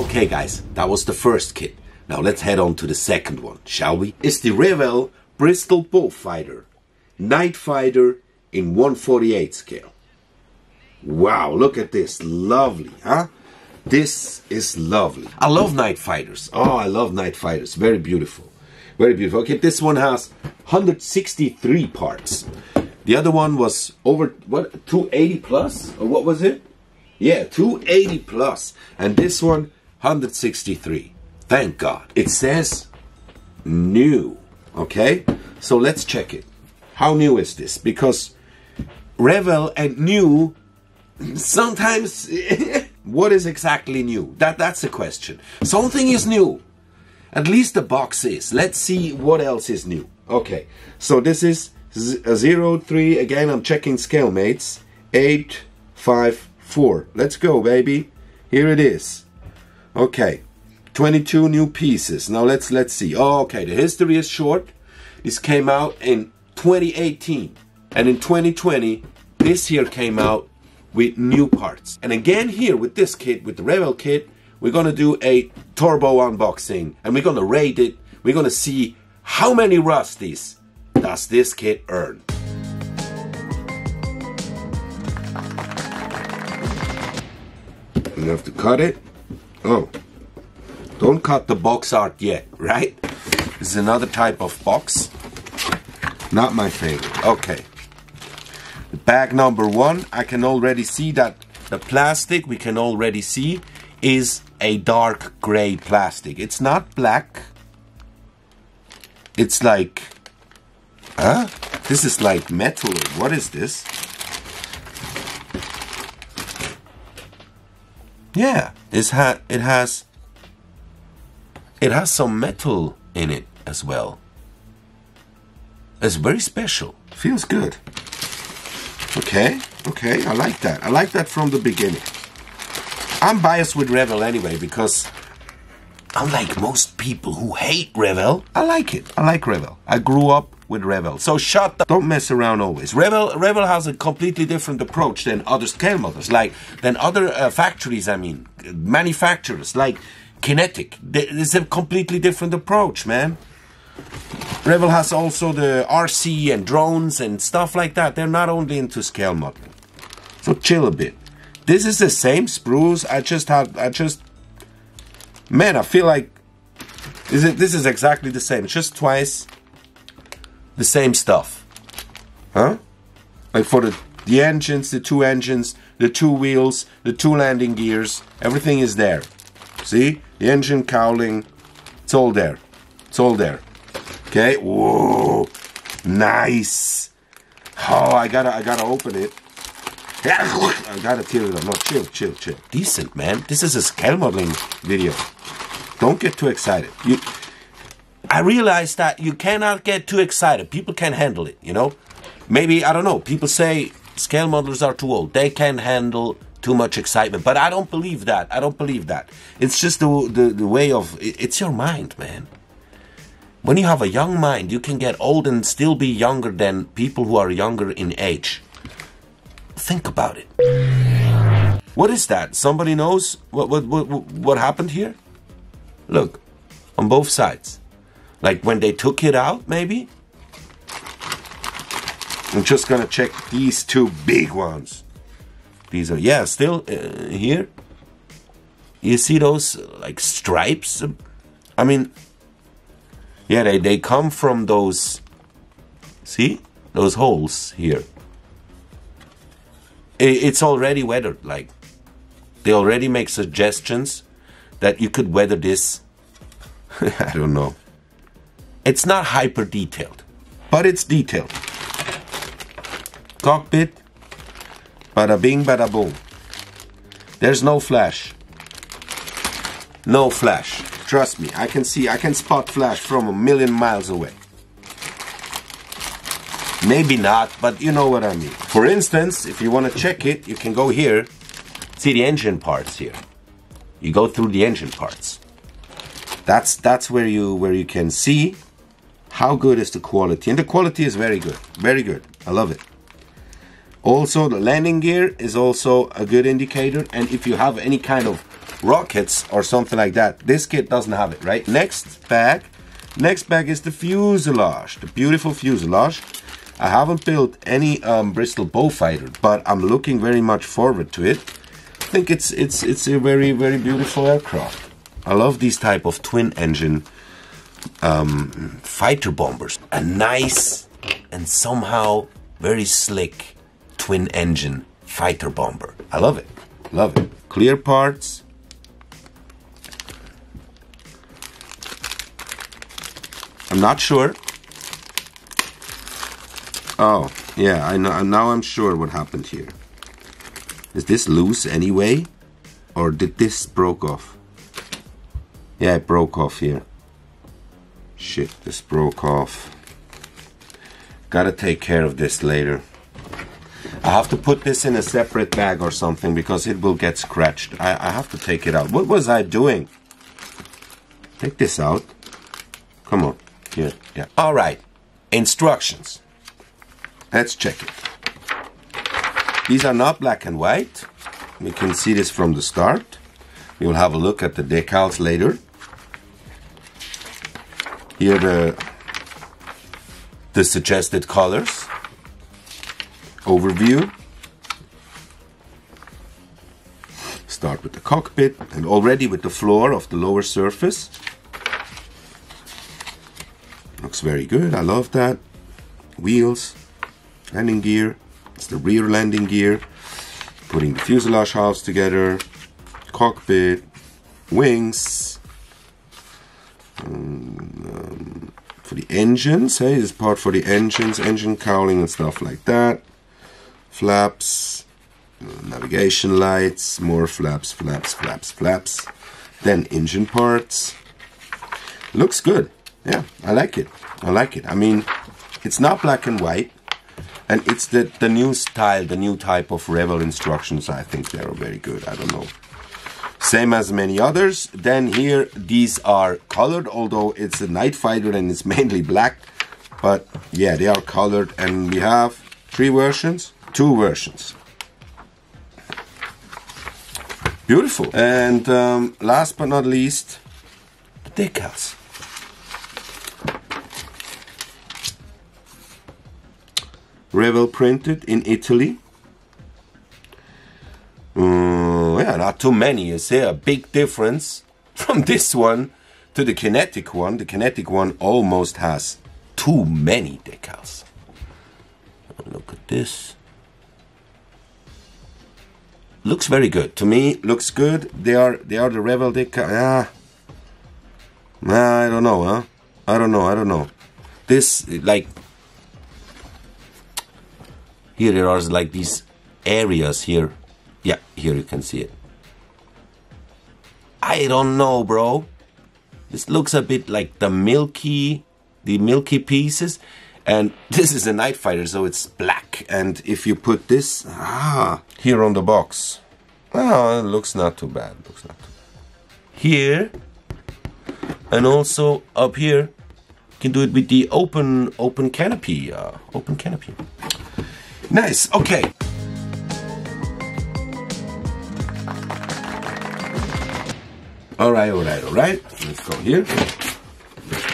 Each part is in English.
Okay guys, that was the first kit. Now let's head on to the second one, shall we? It's the Revell Bristol BEAUFIGHTER Nightfighter in 1/48 scale. Wow, look at this. Lovely, huh? This is lovely. I love Nightfighters. Oh, I love Nightfighters. Very beautiful. Very beautiful. Okay, this one has 163 parts. The other one was over, what, 280 plus? Or what was it? Yeah, 280 plus. And this one, 163. Thank God. It says new. Okay? So let's check it. How new is this? Because Revell and new, sometimes, what is exactly new? That's the question. Something is new. At least the box is. Let's see what else is new. Okay, so this is 03. Again, I'm checking scale mates. 854. Let's go, baby. Here it is. Okay, 22 new pieces. Now let's see. Oh, okay, the history is short. This came out in 2018, and in 2020, this here came out with new parts. And again here with this kit, with the Revell kit, we're gonna do a turbo unboxing, and we're gonna rate it. We're gonna see how many rusties does this kit earn. You have to cut it. Oh, don't cut the box art yet, right? This is another type of box. Not my favorite. Okay. Bag number 1, I can already see that the plastic, we can already see, is a dark gray plastic. It's not black. It's like, huh? This is like metal. What is this? Yeah, it has some metal in it as well. It's very special. Feels good. Okay, I like that. I like that from the beginning. I'm biased with Revell anyway, because unlike most people who hate Revell, I like it. I like Revell. I grew up with Revell. So shut up. Don't mess around always. Revell has a completely different approach than other scale models, than other factories, I mean, manufacturers, like Kinetic. It's a completely different approach, man. Revell has also the RC and drones and stuff like that. They're not only into scale modeling. So chill a bit. This is the same sprues. Man, I feel like this is exactly the same. It's just twice the same stuff. Huh? Like for the engines, the 2 engines, the 2 wheels, the 2 landing gears, everything is there. See? The engine cowling, it's all there. It's all there. Okay, whoa, nice. Oh, I gotta open it. I gotta tear it up. No, chill. Decent, man. This is a scale modeling video. Don't get too excited. I realize that you cannot get too excited. People can't handle it, you know? Maybe, I don't know, people say scale modelers are too old. They can't handle too much excitement. But I don't believe that. I don't believe that. It's just the way of, it's your mind, man. When you have a young mind, you can get old and still be younger than people who are younger in age. Think about it. What is that? Somebody knows what happened here? Look, on both sides. Like when they took it out, maybe? I'm just gonna check these 2 big ones. These are, yeah, still here. You see those like stripes? I mean, yeah, they come from those, see? Those holes here. It's already weathered, like, they already make suggestions that you could weather this. I don't know. It's not hyper detailed, but it's detailed. Cockpit, bada bing, bada boom. There's no flash. No flash. Trust me, I can spot flash from a million miles away. Maybe not, but you know what I mean. For instance, if you want to check it, you can go here. See the engine parts here. You go through the engine parts. That's where you can see how good is the quality. And the quality is very good. Very good. I love it. Also, the landing gear is also a good indicator. And if you have any kind of rockets or something like that. This kit doesn't have it, right? Next bag is the fuselage, the beautiful fuselage. I haven't built any Bristol Beaufighter, but I'm looking very much forward to it. I think it's a very, very beautiful aircraft. I love these type of twin engine fighter bombers. A nice and somehow very slick twin engine fighter bomber. I love it. Love it. Clear parts. I'm not sure. Oh, yeah, I know. Now I'm sure what happened here. Is this loose anyway? Or did this broke off? Yeah, it broke off here. Shit, this broke off. Gotta take care of this later. I have to put this in a separate bag or something because it will get scratched. I have to take it out. What was I doing? Take this out. Come on. Here. Yeah. Alright. Instructions. Let's check it. These are not black and white. We can see this from the start. We will have a look at the decals later. Here the suggested colors. Overview. Start with the cockpit and already with the floor of the lower surface. Looks very good. I love that. Wheels. Landing gear. It's the rear landing gear. Putting the fuselage halves together. Cockpit. Wings. For the engines, hey, this is part for the engines, engine cowling and stuff like that. Flaps, navigation lights, more flaps, flaps, flaps, flaps. Then engine parts. Looks good. Yeah, I like it. I like it. I mean, it's not black and white, and it's the new style, the new type of Revell instructions. I think they're very good. I don't know. Same as many others. Then here, these are colored, although it's a Nightfighter and it's mainly black. But yeah, they are colored, and we have 3 versions, 2 versions. Beautiful. And last but not least, the decals. Revell printed in Italy. Yeah, not too many. You see a big difference from this one to the kinetic one. The kinetic one almost has too many decals. Look at this. Looks very good to me. Looks good. They are the Revell decal. I don't know, huh? I don't know. This, like, here there are like these areas here. Yeah, here you can see it. I don't know, bro. This looks a bit like the milky pieces. And this is a Nightfighter, so it's black. And if you put this here on the box, it looks not too bad. Looks not too bad. Here and also up here, you can do it with the open canopy. Open canopy. Nice. Okay. All right. Let's go here.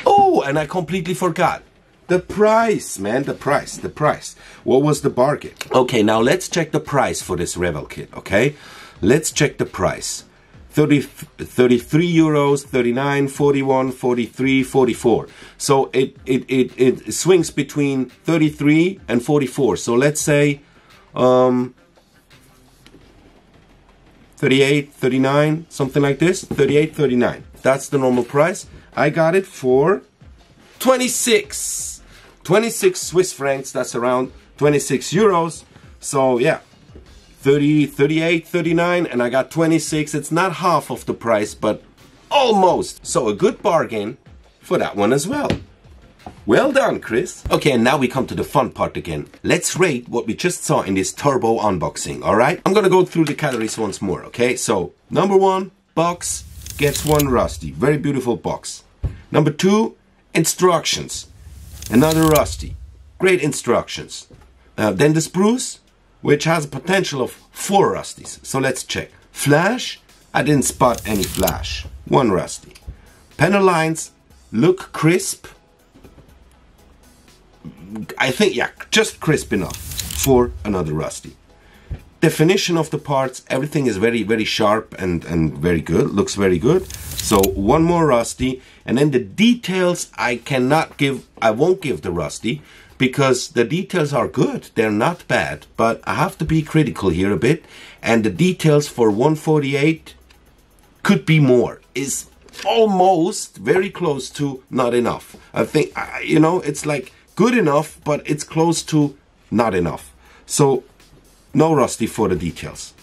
Oh, and I completely forgot. The price, man, the price. What was the bargain? Okay, now let's check the price for this Revell kit, okay? Let's check the price. 33 euros, 39, 41, 43, 44. So it swings between 33 and 44. So let's say 38, 39, something like this. 38, 39. That's the normal price. I got it for 26 Swiss francs. That's around 26 euros. So yeah, 30, 38, 39, and I got 26. It's not half of the price, but almost. So a good bargain for that one as well. Well done, Chris. Okay, and now we come to the fun part again. Let's rate what we just saw in this turbo unboxing, alright? I'm gonna go through the calories once more, okay? So, number 1, box gets 1 rusty. Very beautiful box. Number 2, instructions. Another rusty. Great instructions. Then the spruce, which has a potential of 4 rusties. So let's check. Flash, I didn't spot any flash. One rusty. Panel lines look crisp. I think, yeah, just crisp enough for another rusty. Definition of the parts, everything is very, very sharp and very good. Looks very good. So one more rusty. And then the details I won't give the rusty because the details are good. They're not bad, but I have to be critical here a bit. And the details for 148 could be more. Is almost very close to not enough. I think, you know, it's like good enough, but it's close to not enough. So no rusty for the details.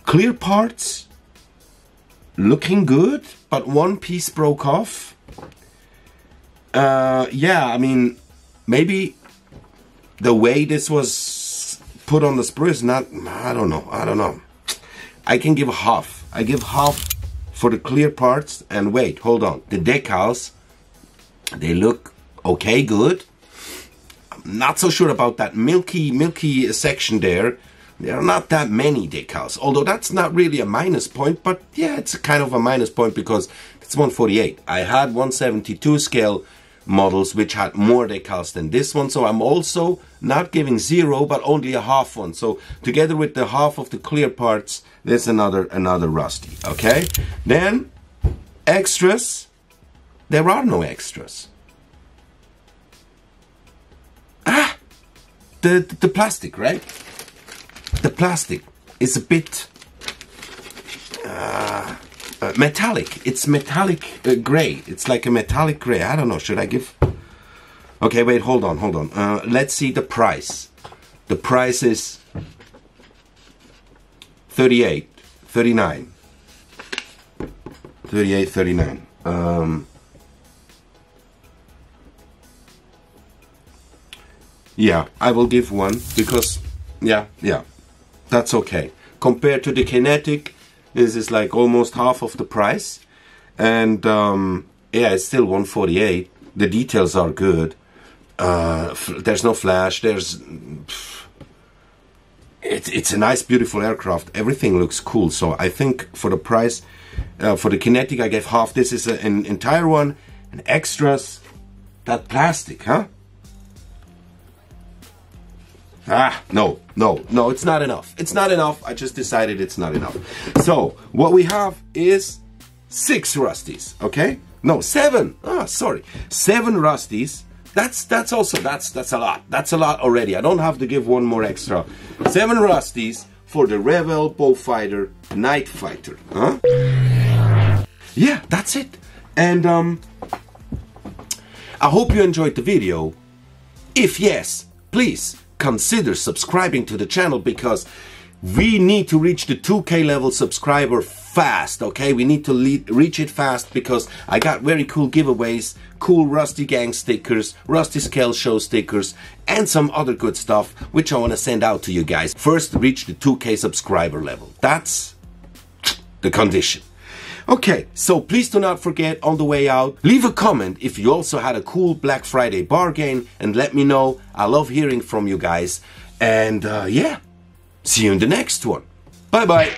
Clear parts, looking good, but one piece broke off. Yeah, I mean, maybe the way this was put on the sprue is not, I don't know. I can give half. I give half for the clear parts. And wait, hold on. The decals, they look okay, good. I'm not so sure about that milky section there. There are not that many decals, although that's not really a minus point, but yeah, it's a kind of a minus point because it's 148. I had 172 scale models which had more decals than this one, so I'm also not giving 0, but only a half one. So together with the half of the clear parts, there's another rusty. Okay, then extras. There are no extras. The plastic, right? The plastic is a bit metallic. It's metallic gray. It's like a metallic gray. I don't know. Should I give? Okay, wait. Hold on. Let's see the price. The price is 38, 39, 38, 39. Yeah, I will give one because yeah. That's okay. Compared to the Kinetic, this is like almost half of the price. And yeah, it's still 148. The details are good. There's no flash. It's a nice, beautiful aircraft. Everything looks cool. So I think for the price, for the Kinetic, I gave half. This is an entire one. And extras, that plastic, huh? No, it's not enough. It's not enough. I just decided it's not enough. So, what we have is 6 rusties, okay? No, 7. Sorry. 7 rusties. That's a lot. That's a lot already. I don't have to give one more extra. 7 rusties for the Revell Beaufighter Nightfighter, huh? Yeah, that's it. And, I hope you enjoyed the video. If yes, please consider subscribing to the channel because we need to reach the 2K level subscriber fast, okay? We need to reach it fast because I got very cool giveaways, cool Rusty Gang stickers, Rusty Scale Show stickers, and some other good stuff which I want to send out to you guys. First, reach the 2K subscriber level. That's the condition. Okay, so please do not forget on the way out, leave a comment if you also had a cool Black Friday bargain and let me know. I love hearing from you guys. And yeah, see you in the next one. Bye bye.